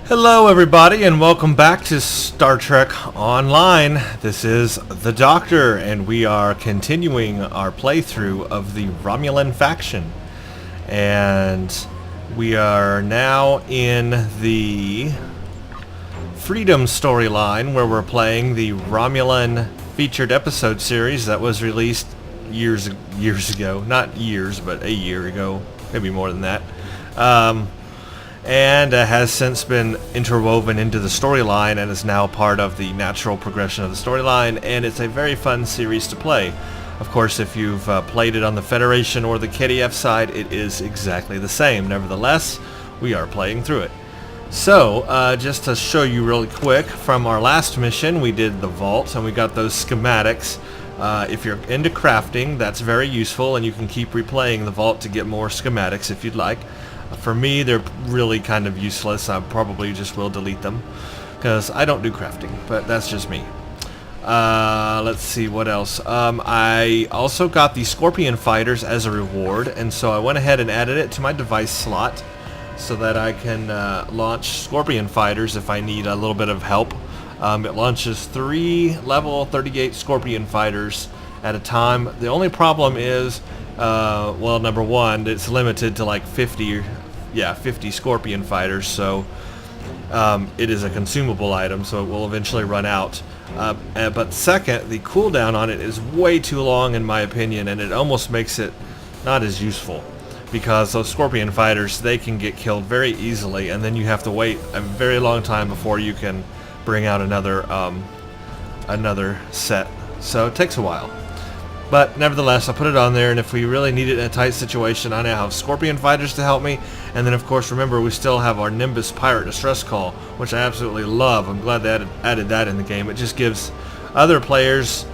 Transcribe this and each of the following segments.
Hello everybody and welcome back to Star Trek Online. This is the Doctor and we are continuing our playthrough of the Romulan Faction. And we are now in the Freedom storyline where we're playing the Romulan featured episode series that was released years ago. Not years, but a year ago. Maybe more than that. And has since been interwoven into the storyline and is now part of the natural progression of the storyline, and it's a very fun series to play. Of course, if you've played it on the Federation or the KDF side, it is exactly the same. Nevertheless, we are playing through it. So, just to show you really quick, from our last mission, we did the vault, and we got those schematics. If you're into crafting, that's very useful, and you can keep replaying the vault to get more schematics if you'd like. For me, they're really kind of useless. I probably just will delete them because I don't do crafting, but that's just me. Let's see what else. I also got the Scorpion Fighters as a reward, and so I went ahead and added it to my device slot so that I can launch Scorpion Fighters if I need a little bit of help. It launches 3 level 38 Scorpion Fighters at a time. The only problem is, well, number one, it's limited to like 50 Scorpion Fighters, so it is a consumable item, so it will eventually run out. But second, the cooldown on it is way too long in my opinion, and it almost makes it not as useful, because those Scorpion Fighters, they can get killed very easily, and then you have to wait a very long time before you can bring out another set, so it takes a while. But nevertheless, I'll put it on there, and if we really need it in a tight situation, I now have Scorpion Fighters to help me. And then, of course, remember, we still have our Nimbus Pirate Distress Call, which I absolutely love. I'm glad they added that in the game. It just gives other players,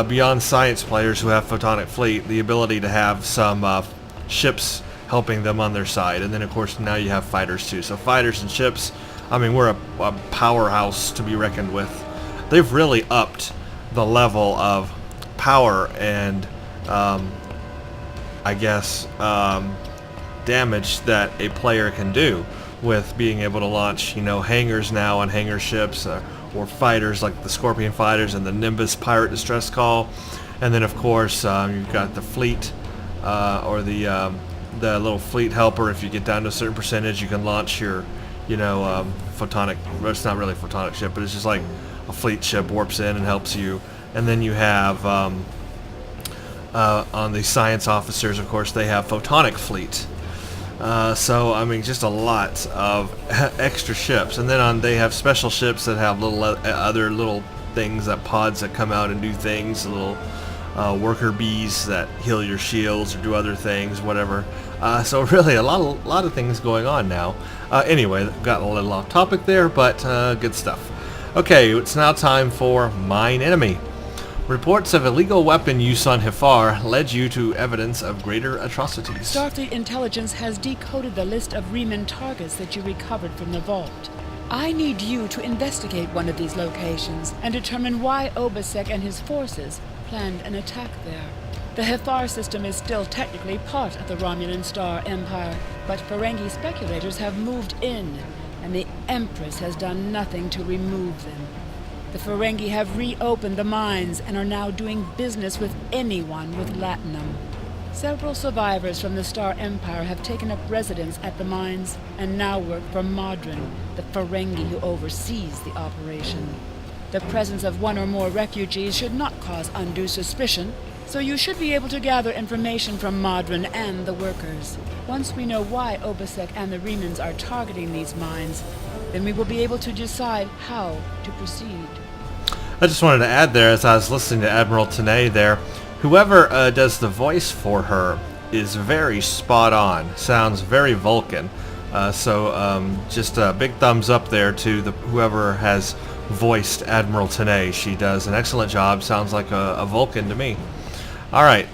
beyond science players who have Photonic Fleet, the ability to have some ships helping them on their side. And then, of course, now you have fighters, too. So fighters and ships, I mean, we're a powerhouse to be reckoned with. They've really upped the level of power and I guess damage that a player can do with being able to launch, you know, hangars now on hangar ships or fighters like the Scorpion Fighters and the Nimbus Pirate Distress Call. And then of course you've got the fleet or the little fleet helper. If you get down to a certain percentage, you can launch your, you know, photonic, well, it's not really a photonic ship, but it's just like a fleet ship warps in and helps you. And then you have, on the science officers, of course, they have Photonic Fleet. So, I mean, just a lot of extra ships. And then they have special ships that have little other little things, that pods that come out and do things, little worker bees that heal your shields or do other things, whatever. So really, a lot of things going on now. Anyway, got a little off topic there, but good stuff. Okay, it's now time for Mine Enemy. Reports of illegal weapon use on Hifar led you to evidence of greater atrocities. Starfleet intelligence has decoded the list of Riemann targets that you recovered from the vault. I need you to investigate one of these locations and determine why Obasek and his forces planned an attack there. The Hifar system is still technically part of the Romulan Star Empire, but Ferengi speculators have moved in, and the Empress has done nothing to remove them. The Ferengi have reopened the mines and are now doing business with anyone with latinum. Several survivors from the Star Empire have taken up residence at the mines and now work for Modron, the Ferengi who oversees the operation. The presence of one or more refugees should not cause undue suspicion, so you should be able to gather information from Modron and the workers. Once we know why Obasek and the Remans are targeting these mines, then we will be able to decide how to proceed. I just wanted to add there, as I was listening to Admiral Tanay there, whoever does the voice for her is very spot on. Sounds very Vulcan. So just a big thumbs up there to whoever has voiced Admiral Tanay. She does an excellent job. Sounds like a Vulcan to me. Alright.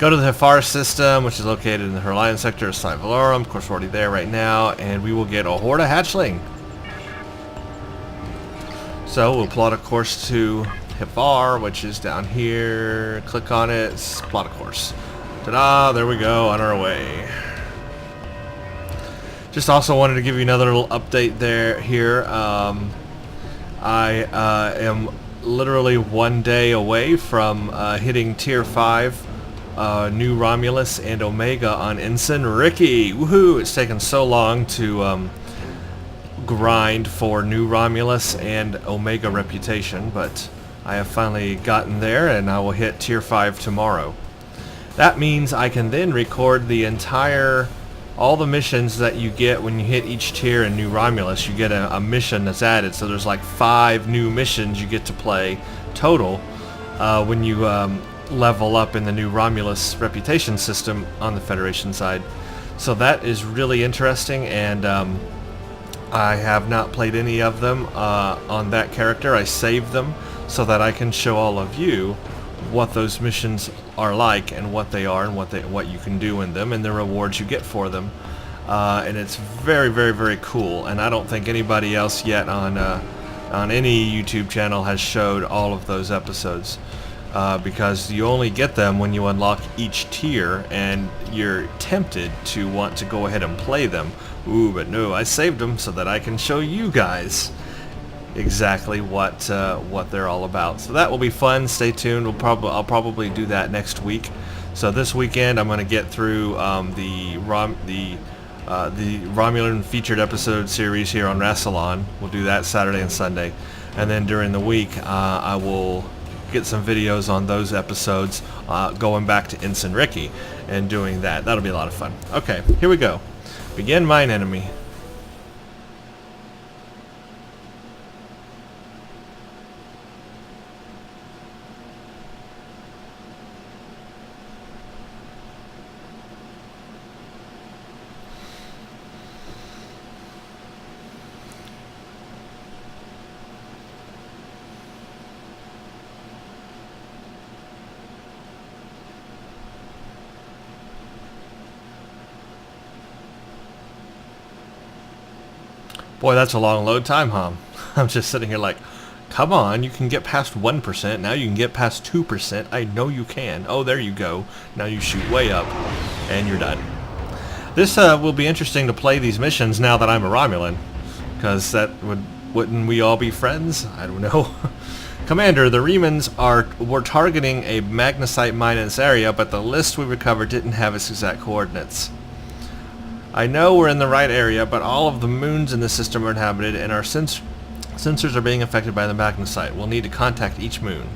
Go to the Hifar system, which is located in the Herlion sector of Sine Valorum. Of course, we're already there right now, and we will get a Horda hatchling. So we'll plot a course to Hifar, which is down here. Click on it, plot a course. Ta-da, there we go, on our way. Just also wanted to give you another little update here. I am literally 1 day away from hitting Tier 5 New Romulus and Omega on Ensign Ricky. Woohoo! It's taken so long to grind for New Romulus and Omega reputation, but I have finally gotten there, and I will hit Tier 5 tomorrow. That means I can then record the all the missions that you get when you hit each tier in New Romulus. You get a mission that's added, so there's like 5 new missions you get to play total when you level up in the New Romulus reputation system on the Federation side. So that is really interesting, and I have not played any of them on that character. I saved them so that I can show all of you what those missions are like and what they are and what you can do in them and the rewards you get for them. And it's very, very, very cool. And I don't think anybody else yet on any YouTube channel has showed all of those episodes. Because you only get them when you unlock each tier, and you're tempted to want to go ahead and play them. Ooh, but no, I saved them so that I can show you guys exactly what they're all about. So that will be fun. Stay tuned. I'll probably do that next week. So this weekend I'm going to get through the Romulan featured episode series here on Rassilon. We'll do that Saturday and Sunday, and then during the week I will get some videos on those episodes, going back to Ensign Ricky and doing that. That'll be a lot of fun. Okay, here we go. Begin mine enemy. Boy, that's a long load time, huh? I'm just sitting here like, come on, you can get past 1%, now you can get past 2%, I know you can. Oh, there you go. Now you shoot way up, and you're done. This will be interesting to play these missions now that I'm a Romulan, because wouldn't we all be friends? I don't know. Commander, the Remans were targeting a magnesite mine in this area, but the list we recovered didn't have its exact coordinates. I know we're in the right area, but all of the moons in the system are inhabited, and our sensors are being affected by the magnesite. We'll need to contact each moon.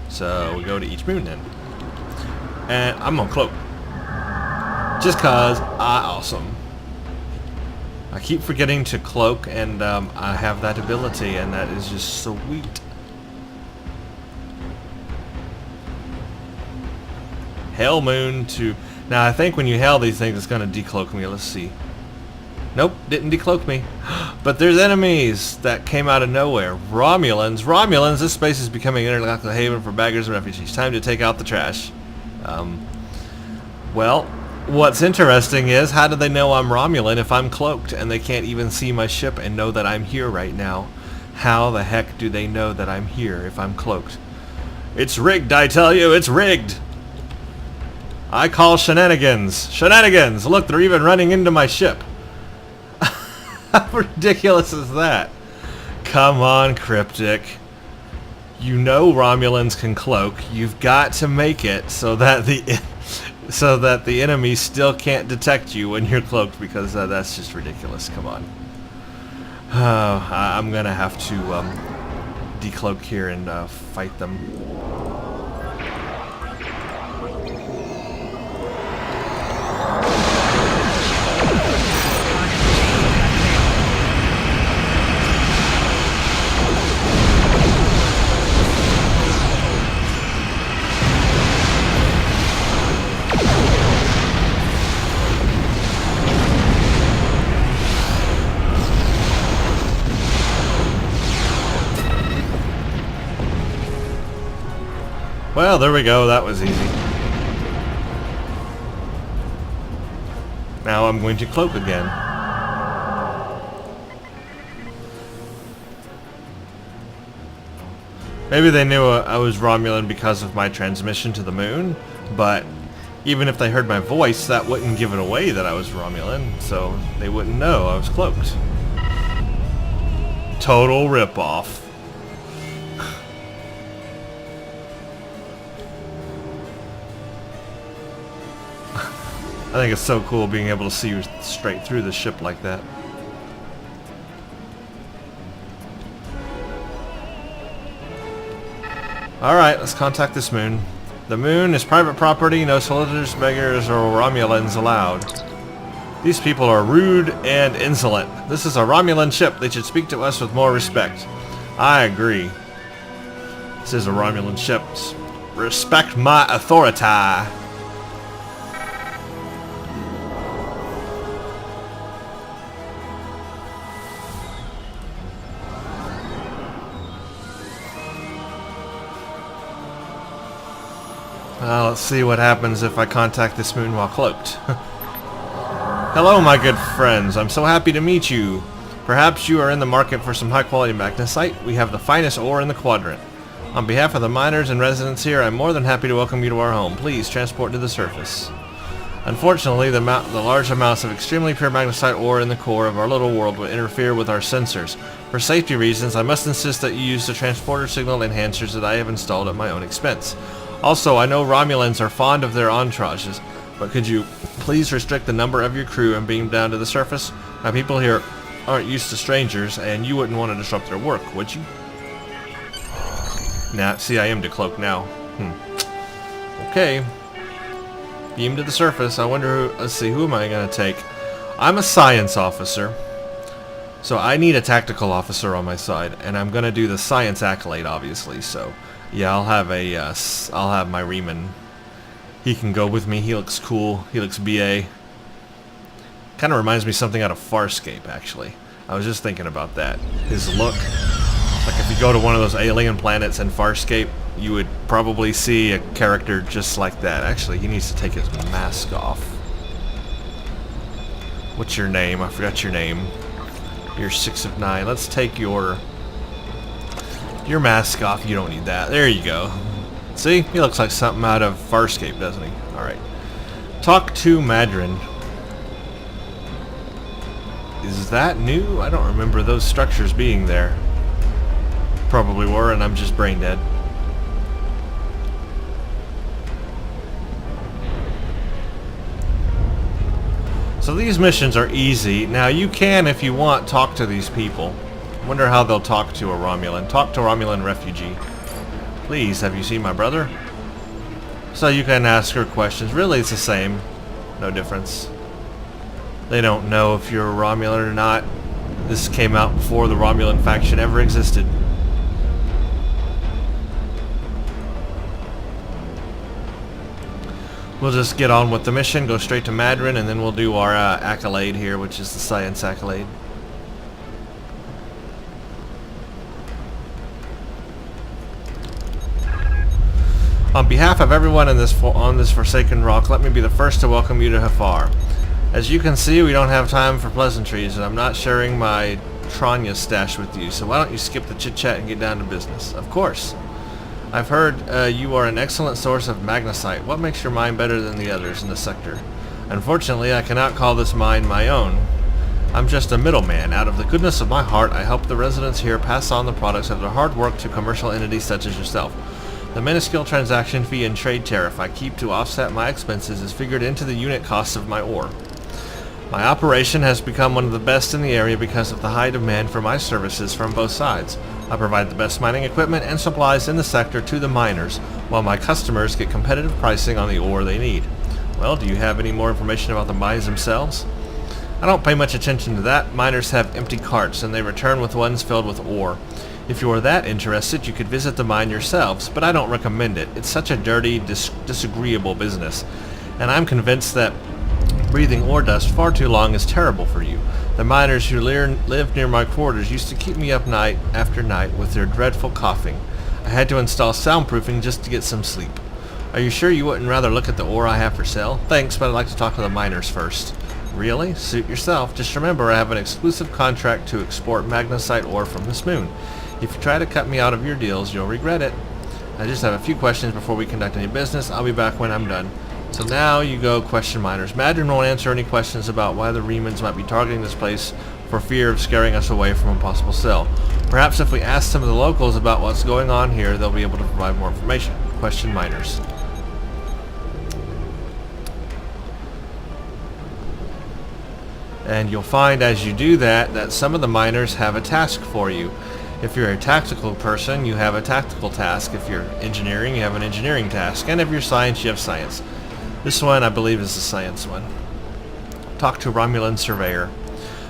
So we go to each moon then. And I'm gonna cloak. Just cause awesome. I keep forgetting to cloak, and I have that ability, and that is just sweet. Hell moon to... Now, I think when you hail these things, it's going to decloak me. Let's see. Nope, didn't decloak me. But there's enemies that came out of nowhere. Romulans, this space is becoming an intergalactic haven for baggers and refugees. Time to take out the trash. Well, what's interesting is, how do they know I'm Romulan if I'm cloaked and they can't even see my ship and know that I'm here right now? How the heck do they know that I'm here if I'm cloaked? It's rigged, I tell you, it's rigged! I call shenanigans. Shenanigans! Look, they're even running into my ship. How ridiculous is that? Come on, Cryptic. You know Romulans can cloak. You've got to make it so that the enemy still can't detect you when you're cloaked, because that's just ridiculous. Come on. I'm gonna have to decloak here and fight them. Well, there we go. That was easy. Now I'm going to cloak again. Maybe they knew I was Romulan because of my transmission to the moon, but Even if they heard my voice, that wouldn't give it away that I was Romulan, so they wouldn't know I was cloaked. Total ripoff. I think it's so cool being able to see straight through the ship like that. Alright, let's contact this moon. The moon is private property, no solicitors, beggars, or Romulans allowed. These people are rude and insolent. This is a Romulan ship. They should speak to us with more respect. I agree. This is a Romulan ship. Respect my authority. Let's see what happens if I contact this moon while cloaked. Hello, my good friends. I'm so happy to meet you. Perhaps you are in the market for some high-quality magnesite. We have the finest ore in the quadrant. On behalf of the miners and residents here, I'm more than happy to welcome you to our home. Please transport to the surface. Unfortunately, the large amounts of extremely pure magnesite ore in the core of our little world will interfere with our sensors. For safety reasons, I must insist that you use the transporter signal enhancers that I have installed at my own expense. Also, I know Romulans are fond of their entourages, but could you please restrict the number of your crew and beam down to the surface? My people here aren't used to strangers, and you wouldn't want to disrupt their work, would you? Nah, see, I am decloaked now. Okay. Beam to the surface. I wonder who... Let's see, who am I going to take? I'm a science officer, so I need a tactical officer on my side, and I'm going to do the science accolade, obviously, so... Yeah, I'll have my Reman. He can go with me. He looks cool. He looks BA. Kind of reminds me of something out of Farscape, actually. I was just thinking about that. His look. Like if you go to one of those alien planets in Farscape, you would probably see a character just like that. Actually, he needs to take his mask off. What's your name? I forgot your name. You're 6 of 9. Let's take your mask off. You don't need that. There you go. See? He looks like something out of Farscape, doesn't he? Alright. Talk to Madrin. Is that new? I don't remember those structures being there. Probably were, and I'm just brain dead. So these missions are easy. Now you can, if you want, talk to these people. Wonder how they'll talk to a Romulan. Talk to a Romulan refugee. Please, have you seen my brother? So you can ask her questions. Really, it's the same. No difference. They don't know if you're a Romulan or not. This came out before the Romulan Faction ever existed. We'll just get on with the mission, go straight to Madrin, and then we'll do our accolade here, which is the science accolade. On behalf of everyone on this forsaken rock, let me be the first to welcome you to Hafar. As you can see, we don't have time for pleasantries, and I'm not sharing my Tranya stash with you, so why don't you skip the chit-chat and get down to business? Of course. I've heard you are an excellent source of magnesite. What makes your mine better than the others in the sector? Unfortunately, I cannot call this mine my own. I'm just a middleman. Out of the goodness of my heart, I help the residents here pass on the products of their hard work to commercial entities such as yourself. The minuscule transaction fee and trade tariff I keep to offset my expenses is figured into the unit costs of my ore. My operation has become one of the best in the area because of the high demand for my services from both sides. I provide the best mining equipment and supplies in the sector to the miners, while my customers get competitive pricing on the ore they need. Well, do you have any more information about the mines themselves? I don't pay much attention to that. Miners have empty carts, and they return with ones filled with ore. If you are that interested, you could visit the mine yourselves, but I don't recommend it. It's such a dirty, disagreeable business, and I'm convinced that breathing ore dust far too long is terrible for you. The miners who lived near my quarters used to keep me up night after night with their dreadful coughing. I had to install soundproofing just to get some sleep. Are you sure you wouldn't rather look at the ore I have for sale? Thanks, but I'd like to talk to the miners first. Really? Suit yourself. Just remember I have an exclusive contract to export magnesite ore from this moon. If you try to cut me out of your deals, you'll regret it. I just have a few questions before we conduct any business. I'll be back when I'm done. So now you go question miners. Madron won't answer any questions about why the Remans might be targeting this place for fear of scaring us away from a possible cell. Perhaps if we ask some of the locals about what's going on here, they'll be able to provide more information. Question miners. And you'll find as you do that some of the miners have a task for you. If you're a tactical person, you have a tactical task. If you're engineering, you have an engineering task. And if you're science, you have science. This one, I believe, is the science one. Talk to Romulan Surveyor.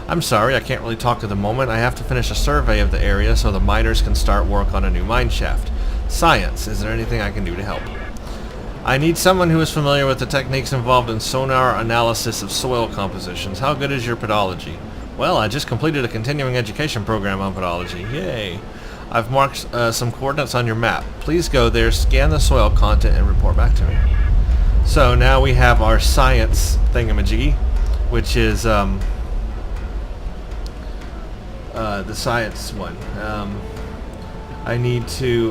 I'm sorry, I can't really talk at the moment. I have to finish a survey of the area so the miners can start work on a new mine shaft. Science, is there anything I can do to help? I need someone who is familiar with the techniques involved in sonar analysis of soil compositions. How good is your pedology? Well, I just completed a continuing education program on pedology. Yay! I've marked some coordinates on your map. Please go there, scan the soil content, and report back to me. So now we have our science thingamajiggy, which is the science one. I need to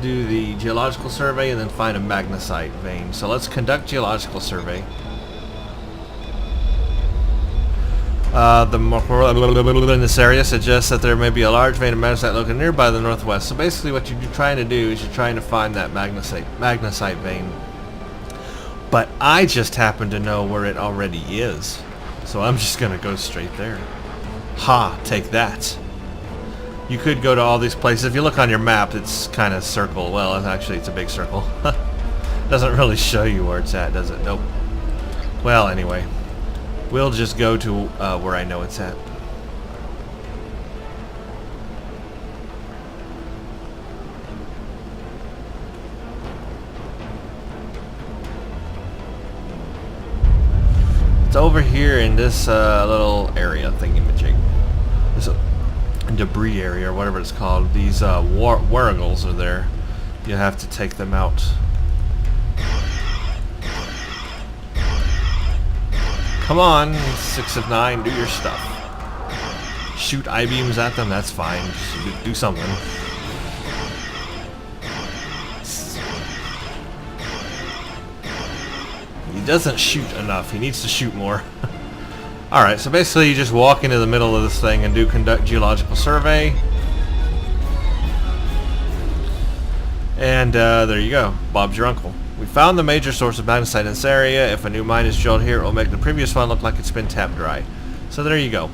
do the geological survey and then find a magnesite vein. So let's conduct geological survey. The marker in this area suggests that there may be a large vein of magnesite located nearby the northwest. So basically what you're trying to do is you're trying to find that magnesite vein. But I just happen to know where it already is. So I'm just going to go straight there. Ha, take that. You could go to all these places. If you look on your map, it's kind of circle. Well, actually, it's a big circle. Doesn't really show you where it's at, does it? Nope. Well, anyway. We'll just go to where I know it's at. It's over here in this little area thingy-majig. This debris area or whatever it's called. These wargles are there. You have to take them out. Come on, 6 of 9, do your stuff. Shoot I-beams at them, that's fine. Just do something. He doesn't shoot enough. He needs to shoot more. Alright, so basically you just walk into the middle of this thing and conduct geological survey. And there you go. Bob's your uncle. We found the major source of magnesite in this area. If a new mine is drilled here, it will make the previous one look like it's been tapped dry. So there you go.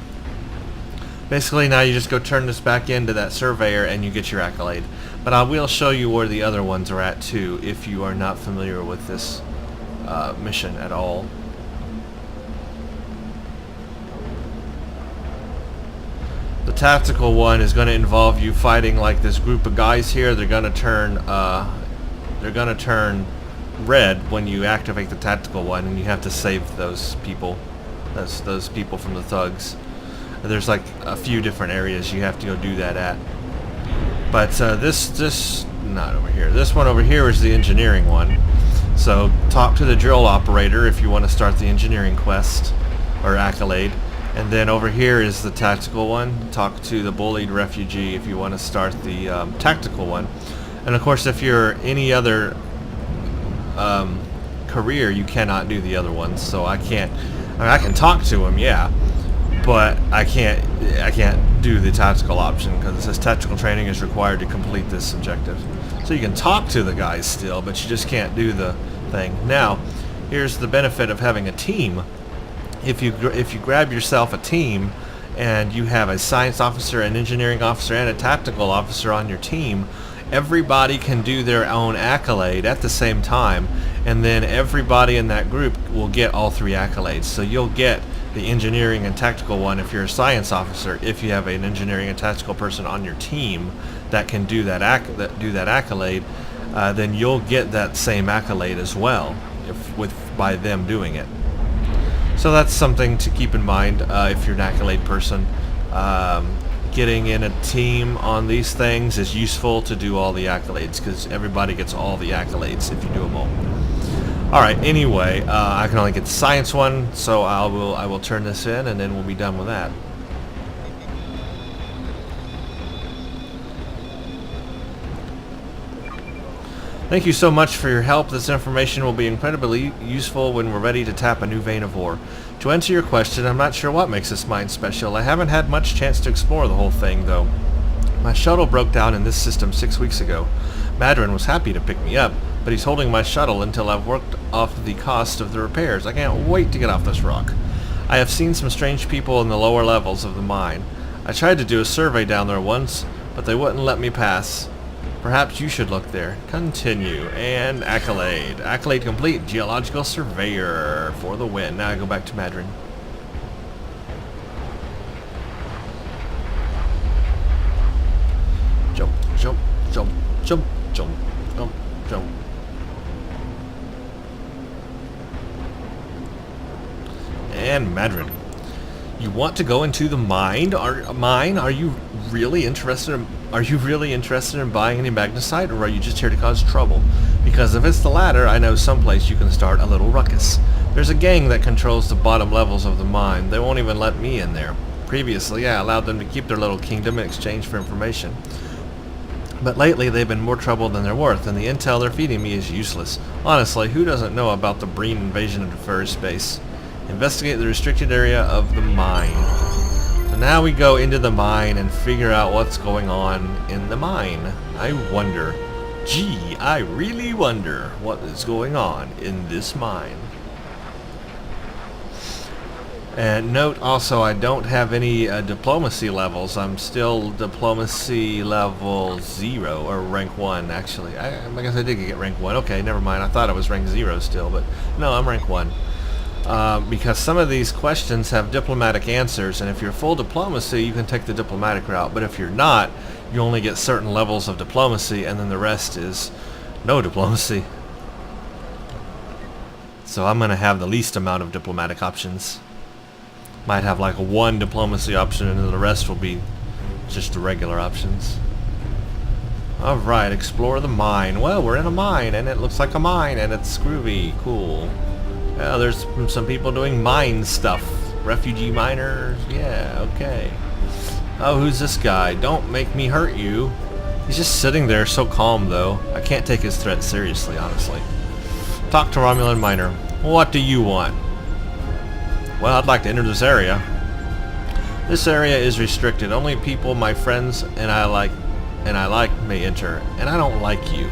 Basically now you just go turn this back into that surveyor and you get your accolade. But I will show you where the other ones are at too if you are not familiar with this mission at all. The tactical one is going to involve you fighting like this group of guys here. They're going to turn red when you activate the tactical one, and you have to save those people. That's those people from the thugs. There's like a few different areas you have to go do that at. But this not over here. This one over here is the engineering one. So talk to the drill operator if you want to start the engineering quest or accolade. And then over here is the tactical one. Talk to the bullied refugee if you want to start the tactical one. And of course, if you're any other career, you cannot do the other ones. So I can't. I mean, I can talk to him, yeah, but I can't do the tactical option because it says tactical training is required to complete this objective. So you can talk to the guys still, but you just can't do the thing. Now, here's the benefit of having a team. If you grab yourself a team and you have a science officer, an engineering officer, and a tactical officer on your team, everybody can do their own accolade at the same time, and then everybody in that group will get all 3 accolades. So you'll get the engineering and tactical one if you're a science officer. If you have an engineering and tactical person on your team that can do that accolade, then you'll get that same accolade as well by them doing it. So that's something to keep in mind if you're an accolade person. Getting in a team on these things is useful to do all the accolades because everybody gets all the accolades if you do them all. Alright, anyway, I can only get the science one, so I will turn this in and then we'll be done with that. Thank you so much for your help. This information will be incredibly useful when we're ready to tap a new vein of ore. To answer your question, I'm not sure what makes this mine special. I haven't had much chance to explore the whole thing, though. My shuttle broke down in this system 6 weeks ago. Madron was happy to pick me up, but he's holding my shuttle until I've worked off the cost of the repairs. I can't wait to get off this rock. I have seen some strange people in the lower levels of the mine. I tried to do a survey down there once, but they wouldn't let me pass. Perhaps you should look there. Continue. And accolade. Accolade complete. Geological surveyor for the win. Now I go back to Madron. Jump, jump, jump, jump, jump, jump, jump. And Madron. You want to go into the mine? Are you really interested in buying any magnesite, or are you just here to cause trouble? Because if it's the latter, I know someplace you can start a little ruckus. There's a gang that controls the bottom levels of the mine. They won't even let me in there. Previously, I allowed them to keep their little kingdom in exchange for information. But lately, they've been more trouble than they're worth, and the intel they're feeding me is useless. Honestly, who doesn't know about the Breen invasion of Deferred Space? Investigate the restricted area of the mine. So now we go into the mine and figure out what's going on in the mine. I wonder. Gee, I really wonder what is going on in this mine. And note also, I don't have any diplomacy levels. I'm still diplomacy level 0, or rank 1 actually. I guess I did get rank 1. Okay, never mind. I thought I was rank 0 still, but no, I'm rank 1. Because some of these questions have diplomatic answers, and if you're full diplomacy, you can take the diplomatic route, but if you're not, you only get certain levels of diplomacy, and then the rest is no diplomacy. So I'm going to have the least amount of diplomatic options. Might have like 1 diplomacy option, and then the rest will be just the regular options. Alright, explore the mine. Well, we're in a mine, and it looks like a mine, and it's groovy. Cool. There's some people doing mine stuff. Refugee miners. Yeah, okay. Oh, who's this guy? Don't make me hurt you. He's just sitting there so calm, though. I can't take his threat seriously, honestly. Talk to Romulan miner. What do you want? Well, I'd like to enter this area. This area is restricted. Only people my friends and I like may enter. And I don't like you.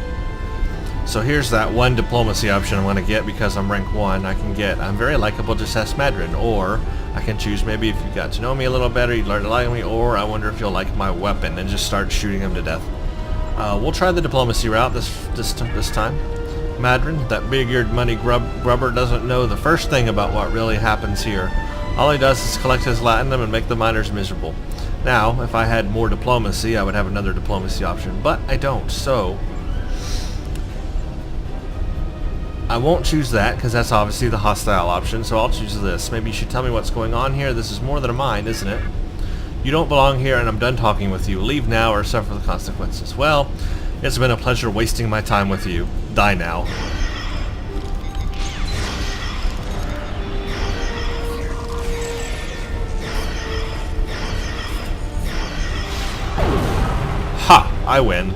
So here's that 1 diplomacy option I'm going to get because I'm rank 1. I'm very likable, just ask Madron. Or I can choose maybe if you got to know me a little better, you'd learn to like me. Or I wonder if you'll like my weapon and just start shooting him to death. We'll try the diplomacy route this time. Madron, that big-eared money grubber, doesn't know the first thing about what really happens here. All he does is collect his latinum and make the miners miserable. Now, if I had more diplomacy, I would have another diplomacy option. But I don't, so I won't choose that, because that's obviously the hostile option, so I'll choose this. Maybe you should tell me what's going on here. This is more than a mine, isn't it? You don't belong here, and I'm done talking with you. Leave now or suffer the consequences. Well, it's been a pleasure wasting my time with you. Die now. Ha! I win.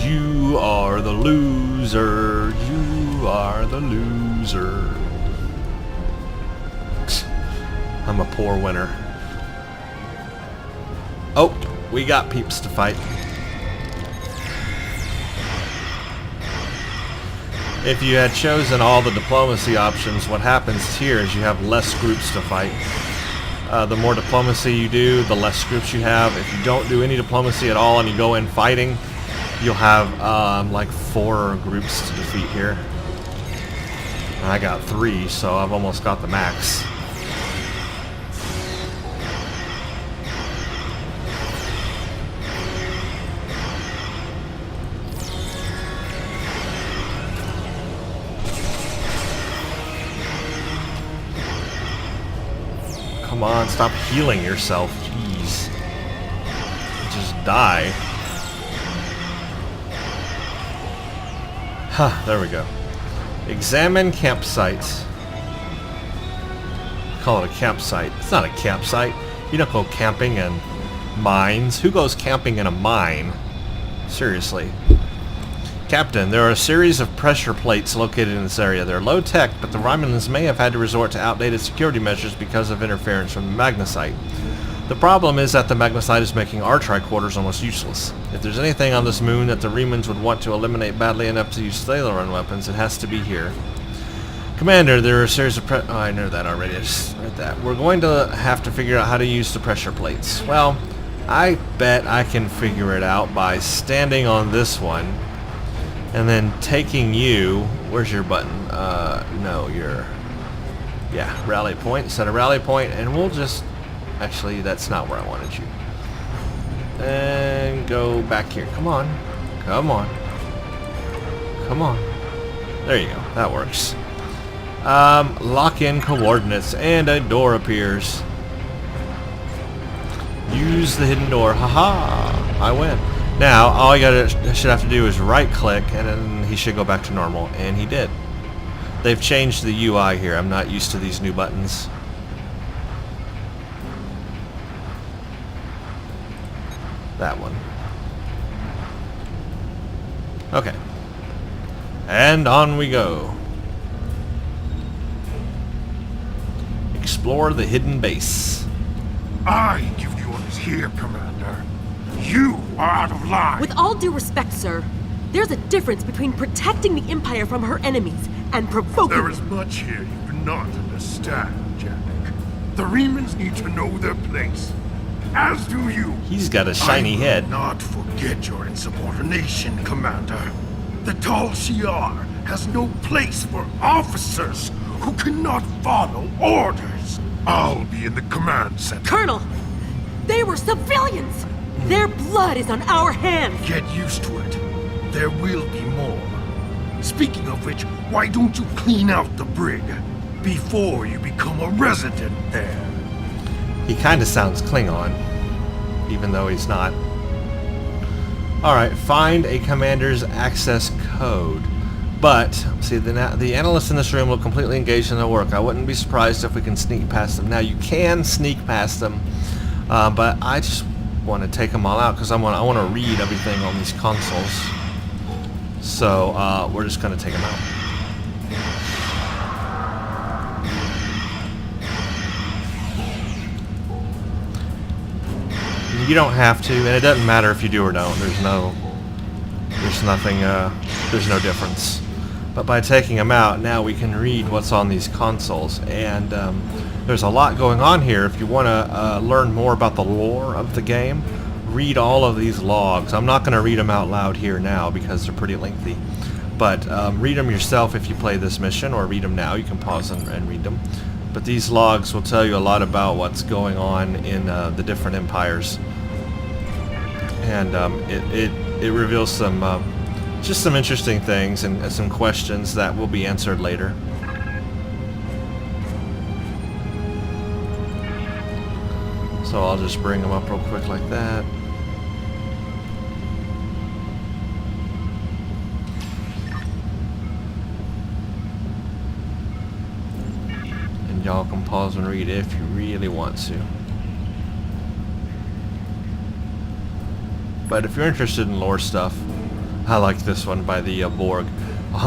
You are the loser. You are the loser. I'm a poor winner. Oh, we got peeps to fight. If you had chosen all the diplomacy options, what happens here is you have less groups to fight. The more diplomacy you do, the less groups you have. If you don't do any diplomacy at all and you go in fighting, you'll have like 4 groups to defeat here. And I got 3, so I've almost got the max. Come on, stop healing yourself. Jeez. Just die. Huh, there we go. Examine campsites. Call it a campsite. It's not a campsite. You don't go camping in mines. Who goes camping in a mine? Seriously. Captain, there are a series of pressure plates located in this area. They're low-tech, but the Romulans may have had to resort to outdated security measures because of interference from the magnesite. The problem is that the magnesite is making our tricorders almost useless. If there's anything on this moon that the Remans would want to eliminate badly enough to use sailor-run weapons, it has to be here. Commander, there are a series of oh, I know that already. I just read that. We're going to have to figure out how to use the pressure plates. Well, I bet I can figure it out by standing on this one and then taking you. Where's your button? No, your... Yeah, rally point. Set a rally point, and we'll just... Actually, that's not where I wanted you. And go back here. Come on. Come on. Come on. There you go. That works. Lock in coordinates, and a door appears. Use the hidden door. Haha! I win. Now, all I should have to do is right-click, and then he should go back to normal, and he did. They've changed the UI here. I'm not used to these new buttons. That one. Okay. And on we go. Explore the hidden base. I give you orders here, Commander. You are out of line. With all due respect, sir, there's a difference between protecting the Empire from her enemies and provoking... There is much here you do not understand, Jack. The Remans need to know their place. As do you. He's got a shiny head. I will not forget your insubordination, Commander. The Tal Shiar has no place for officers who cannot follow orders. I'll be in the command center. Colonel! They were civilians! Their blood is on our hands! Get used to it. There will be more. Speaking of which, why don't you clean out the brig before you become a resident there? He kind of sounds Klingon, even though he's not. Alright, find a commander's access code. But, see, the analysts in this room look completely engaged in their work. I wouldn't be surprised if we can sneak past them. Now, you can sneak past them, but I just want to take them all out because I want to read everything on these consoles. So, we're just going to take them out. You don't have to, and it doesn't matter if you do or don't. There's no difference. But by taking them out, now we can read what's on these consoles, and there's a lot going on here. If you want to learn more about the lore of the game, read all of these logs. I'm not going to read them out loud here now because they're pretty lengthy, but read them yourself if you play this mission, or read them now. You can pause and read them. But these logs will tell you a lot about what's going on in the different empires. And it reveals some just some interesting things and some questions that will be answered later. So I'll just bring them up real quick like that. And y'all can pause and read if you really want to. But if you're interested in lore stuff, I like this one by the Borg.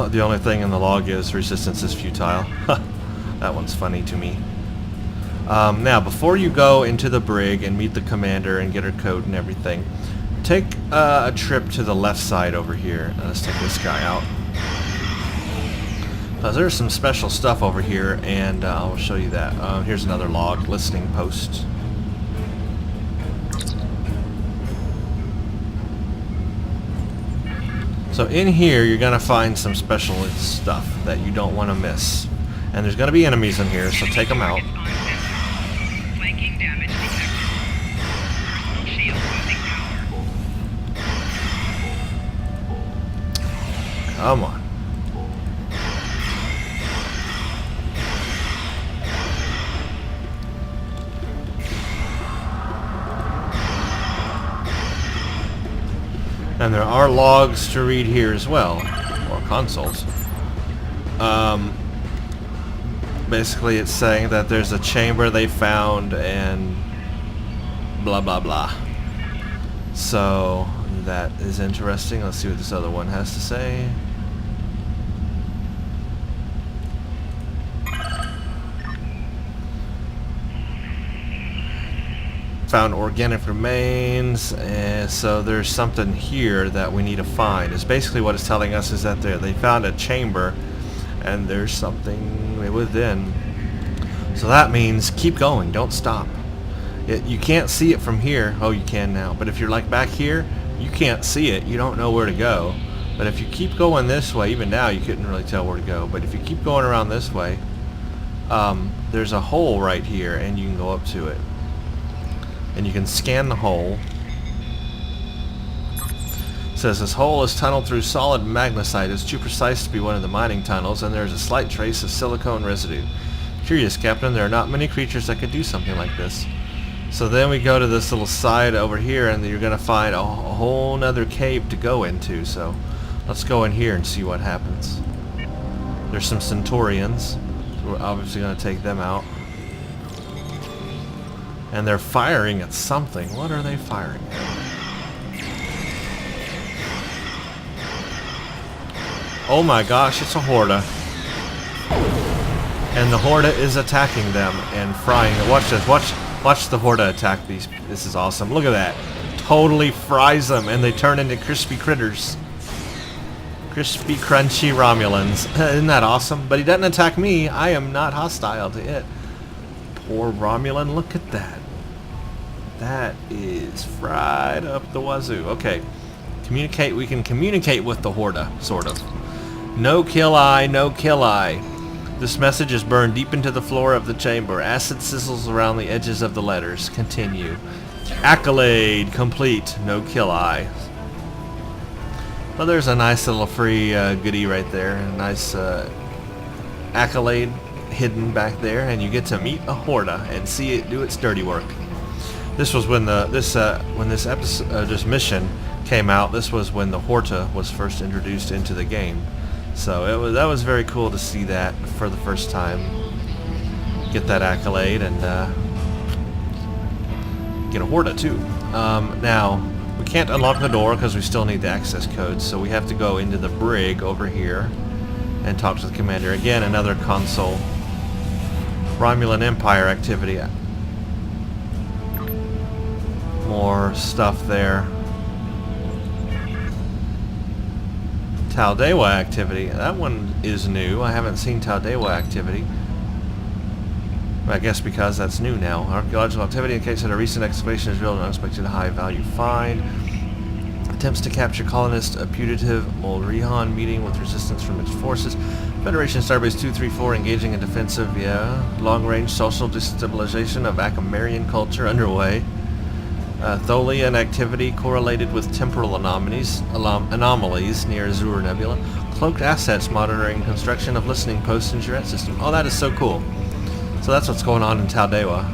The only thing in the log is resistance is futile. That one's funny to me. Now, before you go into the brig and meet the commander and get her code and everything, take a trip to the left side over here. Let's take this guy out. There's some special stuff over here, and I'll show you that. Here's another log, listening post. So in here, you're going to find some special stuff that you don't want to miss. And there's going to be enemies in here, so take them out. Come on. And there are logs to read here as well, or consoles. Basically it's saying that there's a chamber they found and blah blah blah. So that is interesting. Let's see what this other one has to say. Found organic remains, and so there's something here that we need to find. It's basically what it's telling us is that they found a chamber, and there's something within. So that means keep going, don't stop. You can't see it from here. Oh, you can now. But if you're like back here, you can't see it. You don't know where to go. But if you keep going this way, even now you couldn't really tell where to go. But if you keep going around this way, there's a hole right here, and you can go up to it. And you can scan the hole. It says this hole is tunneled through solid magnesite. It's too precise to be one of the mining tunnels, and there's a slight trace of silicone residue. Curious, Captain, there are not many creatures that could do something like this. So then we go to this little side over here, and you're going to find a whole nother cave to go into. So let's go in here and see what happens. There's some Centaurians. So we're obviously going to take them out. And they're firing at something. What are they firing at? Oh my gosh, it's a Horda. And the Horda is attacking them and frying them. Watch this. Watch the Horda attack these. This is awesome. Look at that. Totally fries them, and they turn into crispy critters. Crispy, crunchy Romulans. Isn't that awesome? But he doesn't attack me. I am not hostile to it. Poor Romulan, look at that. That is fried up the wazoo. Okay. Communicate. We can communicate with the Horda, sort of. No kill eye, no kill eye. This message is burned deep into the floor of the chamber. Acid sizzles around the edges of the letters. Continue. Accolade complete. No kill eye. Well, there's a nice little free goodie right there. A nice accolade hidden back there, and you get to meet a Horda and see it do its dirty work. This was when this episode, this mission came out. This was when the Horta was first introduced into the game. So that was very cool to see that for the first time. Get that accolade and get a Horta too. Now we can't unlock the door because we still need the access code, so we have to go into the brig over here and talk to the commander. Again, another console. Romulan Empire activity. More stuff there. Taldewa activity. That one is new. I haven't seen Taldewa activity. I guess because that's new now. Archaeological activity indicates that a recent excavation has revealed an unexpected high-value find. Attempts to capture colonists, a putative Molrihan meeting with resistance from its forces. Federation Starbase 234 engaging in defensive, long-range social destabilization of Akamarian culture underway. Tholian activity correlated with temporal anomalies near Azure Nebula. Cloaked assets monitoring construction of listening posts in Juret system. Oh, that is so cool. So that's what's going on in Taldewa.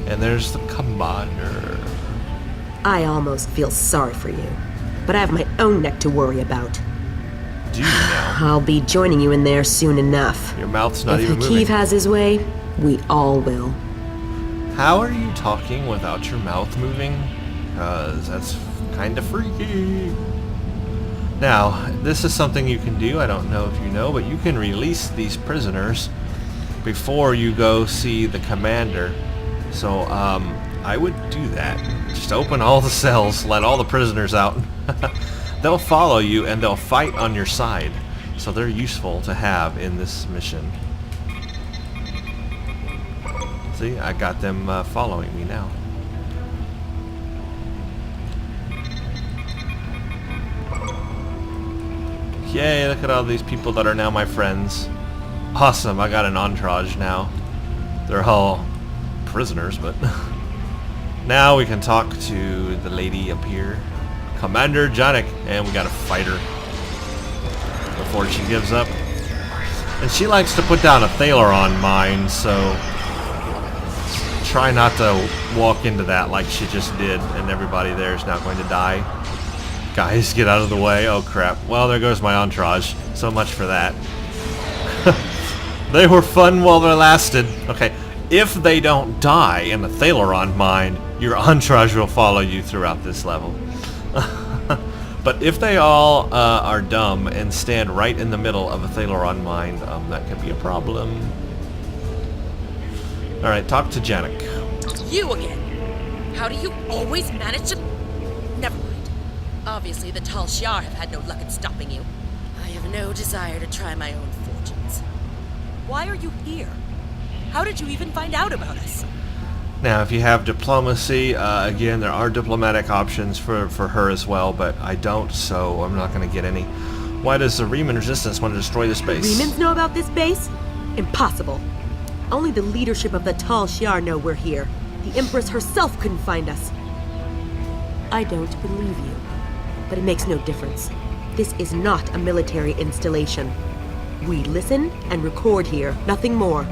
And there's the commander. I almost feel sorry for you, but I have my own neck to worry about. Do you now? I'll be joining you in there soon enough. Your mouth's not even If moving. Hakeev has his way, we all will. How are you talking without your mouth moving? Because that's kind of freaky. Now, this is something you can do. I don't know if you know, but you can release these prisoners before you go see the commander. So, I would do that. Just open all the cells, let all the prisoners out. They'll follow you and they'll fight on your side. So they're useful to have in this mission. See, I got them following me now. Yay, look at all these people that are now my friends. Awesome, I got an entourage now. They're all prisoners, but... Now we can talk to the lady up here. Commander Janik, and we gotta fight her before she gives up. And she likes to put down a Thaleron mine, so... Try not to walk into that like she just did, and everybody there is now going to die. Guys, get out of the way. Oh crap. Well, there goes my entourage. So much for that. They were fun while they lasted. Okay, if they don't die in the Thalaron mine, your entourage will follow you throughout this level. But if they all are dumb and stand right in the middle of a Thalaron mine, that could be a problem. Alright, talk to Janik. You again! How do you always manage to... Never mind. Obviously, the Tal Shiar have had no luck in stopping you. I have no desire to try my own fortunes. Why are you here? How did you even find out about us? Now, if you have diplomacy, again, there are diplomatic options for her as well, but I don't, so I'm not going to get any. Why does the Romulan Resistance want to destroy this base? Remans know about this base? Impossible. Only the leadership of the Tal Shiar know we're here. The Empress herself couldn't find us. I don't believe you, but it makes no difference. This is not a military installation. We listen and record here, nothing more.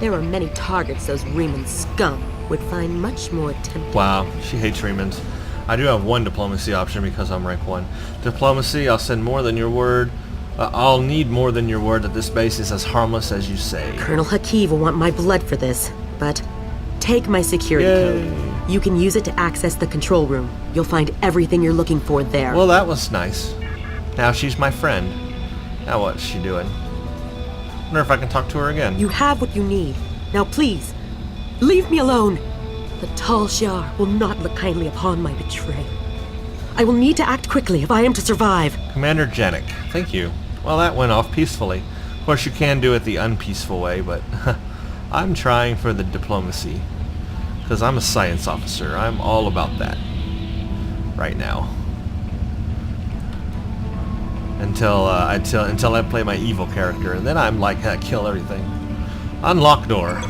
There are many targets those Reman scum would find much more tempting. Wow, she hates Remans. I do have one diplomacy option because I'm rank 1. Diplomacy, I'll send more than your word. I'll need more than your word that this base is as harmless as you say. Colonel Hakiv will want my blood for this, but take my security code. You can use it to access the control room. You'll find everything you're looking for there. Well, that was nice. Now she's my friend. Now what's she doing? Wonder if I can talk to her again. You have what you need. Now please, leave me alone. The Tal Shiar will not look kindly upon my betrayal. I will need to act quickly if I am to survive. Commander Janik, thank you. Well, that went off peacefully. Of course, you can do it the unpeaceful way, but I'm trying for the diplomacy. Because I'm a science officer. I'm all about that. Right now. Until I play my evil character, and then I'm like, kill everything. Unlock door.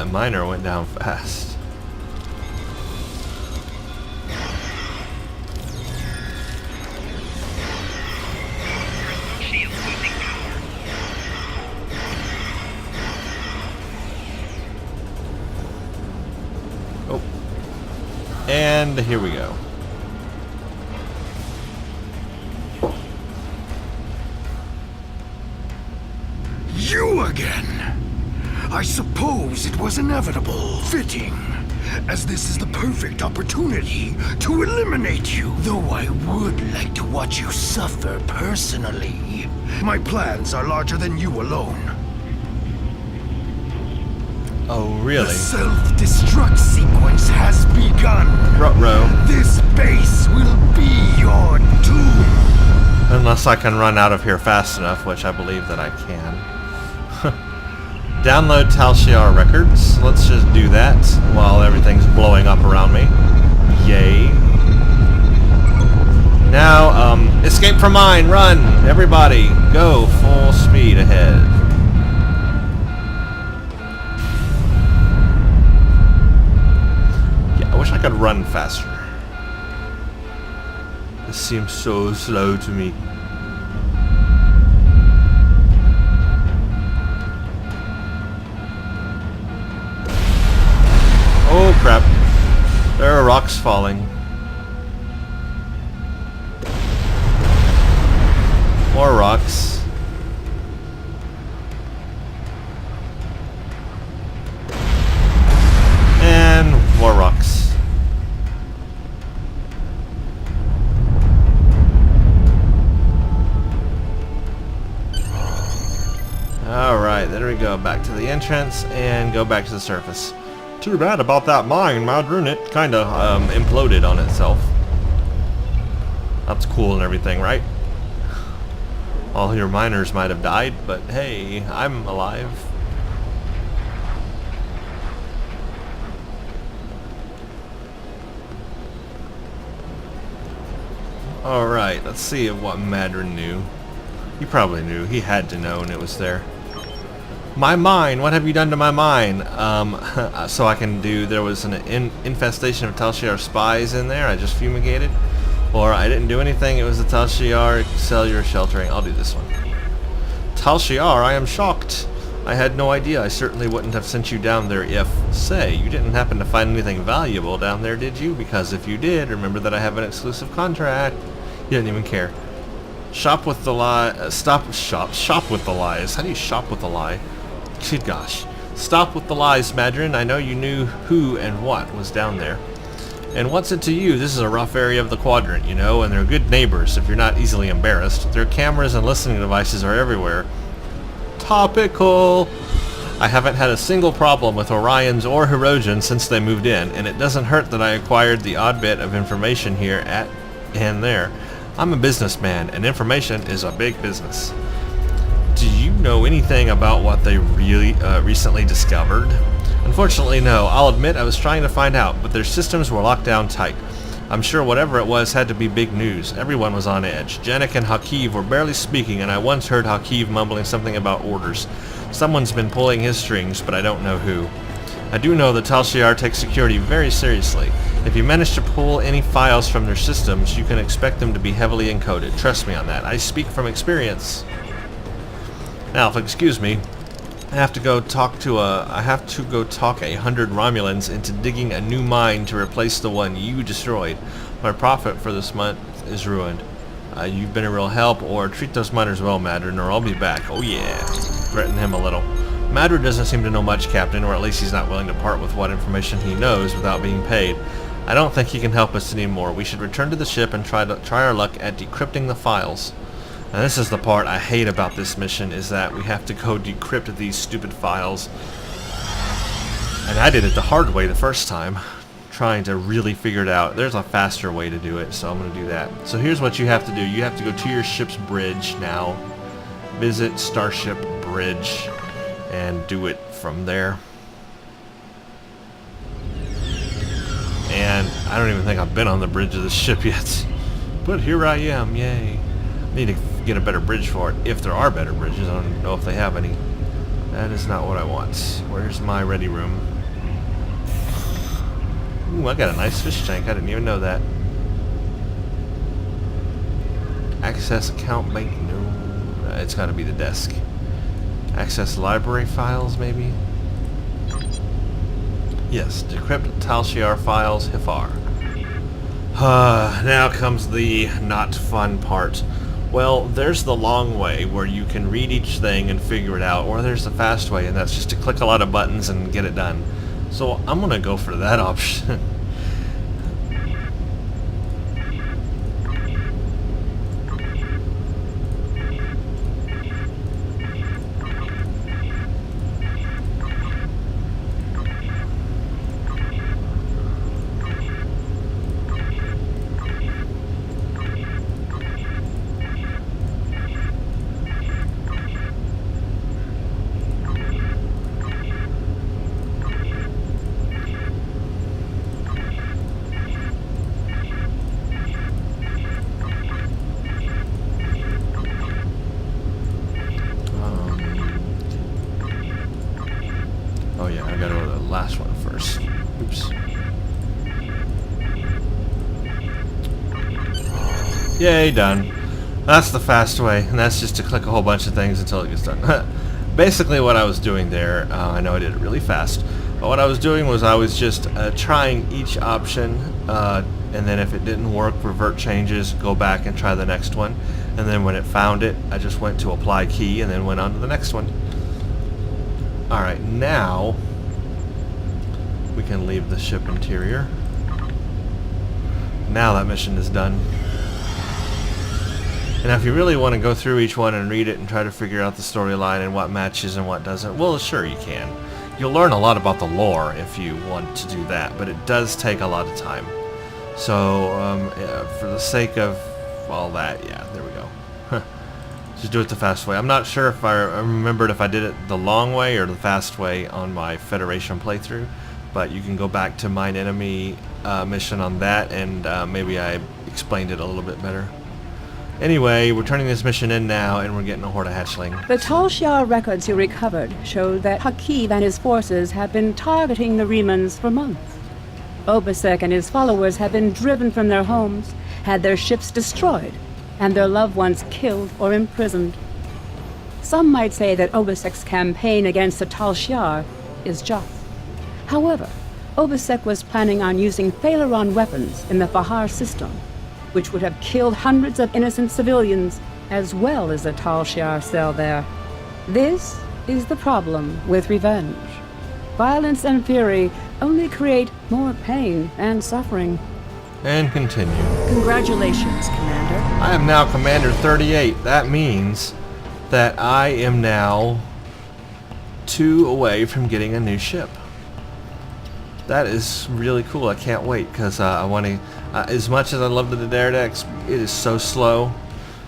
Miner went down fast. Oh. And here we go. You again! I suppose it was inevitable. Fitting, as this is the perfect opportunity to eliminate you. Though I would like to watch you suffer personally. My plans are larger than you alone. Oh, really? The self-destruct sequence has begun. Ruh-roh. This base will be your doom. Unless I can run out of here fast enough, which I believe that I can. Download Tal Shiar records. Let's just do that while everything's blowing up around me. Yay. Now, escape from mine. Run. Everybody, go full speed ahead. Yeah, I wish I could run faster. This seems so slow to me. Oh crap. There are rocks falling. More rocks. And more rocks. Alright, there we go. Back to the entrance and go back to the surface. Too bad about that mine, Madron. It kinda imploded on itself. That's cool and everything, right? All your miners might have died, but hey, I'm alive. Alright, let's see what Madron knew. He probably knew. He had to know, and it was there. My mine! What have you done to my mine? So I can do... There was an infestation of Tal Shiar spies in there. I just fumigated. Or I didn't do anything. It was the Tal Shiar cellular sheltering. I'll do this one. Tal Shiar, I am shocked. I had no idea. I certainly wouldn't have sent you down there if, say, you didn't happen to find anything valuable down there, did you? Because if you did, remember that I have an exclusive contract. You didn't even care. Shop with the lie. Shop with the lies. How do you shop with the lie? Good gosh. Stop with the lies, Madrin. I know you knew who and what was down there. And what's it to you? This is a rough area of the quadrant, you know, and they're good neighbors if you're not easily embarrassed. Their cameras and listening devices are everywhere. Topical! I haven't had a single problem with Orions or Hirogen since they moved in, and it doesn't hurt that I acquired the odd bit of information here at and there. I'm a businessman, and information is a big business. Do you know anything about what they really recently discovered? Unfortunately, no. I'll admit I was trying to find out, but their systems were locked down tight. I'm sure whatever it was had to be big news. Everyone was on edge. Janek and Hakiv were barely speaking, and I once heard Hakiv mumbling something about orders. Someone's been pulling his strings, but I don't know who. I do know that Tal Shiar takes security very seriously. If you manage to pull any files from their systems, you can expect them to be heavily encoded. Trust me on that. I speak from experience. Now, if you'll excuse me, I have to go talk 100 Romulans into digging a new mine to replace the one you destroyed. My profit for this month is ruined. You've been a real help, or treat those miners well, Madrin, or I'll be back. Oh yeah. Threaten him a little. Madrin doesn't seem to know much, Captain, or at least he's not willing to part with what information he knows without being paid. I don't think he can help us anymore. We should return to the ship and try our luck at decrypting the files. And this is the part I hate about this mission, is that we have to go decrypt these stupid files. And I did it the hard way the first time, trying to really figure it out. There's a faster way to do it, so I'm going to do that. So here's what you have to do. You have to go to your ship's bridge now, visit Starship Bridge, and do it from there. And I don't even think I've been on the bridge of the ship yet. But here I am, yay. I need to get a better bridge for it, if there are better bridges. I don't know if they have any. That is not what I want. Where's my ready room? Ooh, I got a nice fish tank. I didn't even know that. Access account bank? No. It's got to be the desk. Access library files, maybe? Yes, decrypt Tal Shiar files, Hifar. Now comes the not fun part. Well, there's the long way where you can read each thing and figure it out, or there's the fast way, and that's just to click a lot of buttons and get it done. So I'm gonna go for that option. Oh yeah, I gotta go to the last one first. Oops. Yay, done. That's the fast way, and that's just to click a whole bunch of things until it gets done. Basically what I was doing there, I know I did it really fast, but what I was doing was I was just trying each option, and then if it didn't work, revert changes, go back and try the next one, and then when it found it, I just went to apply key and then went on to the next one. Alright, now we can leave the ship interior. Now that mission is done. And if you really want to go through each one and read it and try to figure out the storyline and what matches and what doesn't, well, sure you can. You'll learn a lot about the lore if you want to do that, but it does take a lot of time. So, for the sake of all that, yeah, there we go. Just do it the fast way. I'm not sure if I remembered if I did it the long way or the fast way on my Federation playthrough, but you can go back to Mine Enemy mission on that, and maybe I explained it a little bit better. Anyway, we're turning this mission in now, and we're getting a horde of hatchling. The Tal Shiar records you recovered show that Hakiv and his forces have been targeting the Remans for months. Obasek and his followers have been driven from their homes, had their ships destroyed, and their loved ones killed or imprisoned. Some might say that Obesek's campaign against the Tal Shiar is just. However, Obesek was planning on using Phaleron weapons in the Fahar system, which would have killed hundreds of innocent civilians as well as the Tal Shiar cell there. This is the problem with revenge. Violence and fury only create more pain and suffering. And continue. Congratulations, Commander. I am now Commander 38. That means that I am now 2 away from getting a new ship. That is really cool. I can't wait because I want to. As much as I love the Daredex, it is so slow.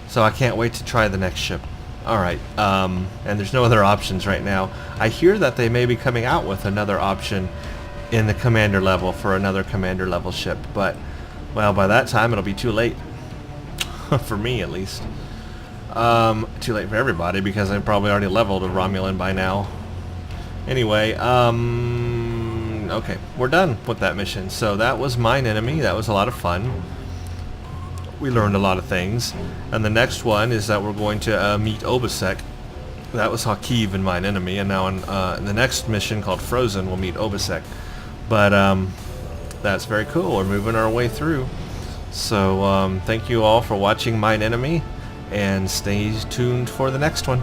So I can't wait to try the next ship. Alright, and there's no other options right now. I hear that they may be coming out with another option in the commander level for another commander level ship, but, well, by that time it'll be too late. For me, at least. Too late for everybody because I've probably already leveled a Romulan by now. Anyway, okay, we're done with that mission. So that was Mine Enemy. That was a lot of fun. We learned a lot of things. And the next one is that we're going to meet Obesek. That was Hakiv and Mine Enemy. And now in the next mission called Frozen, we'll meet Obesek. But that's very cool. We're moving our way through. So thank you all for watching Mine Enemy. And stay tuned for the next one.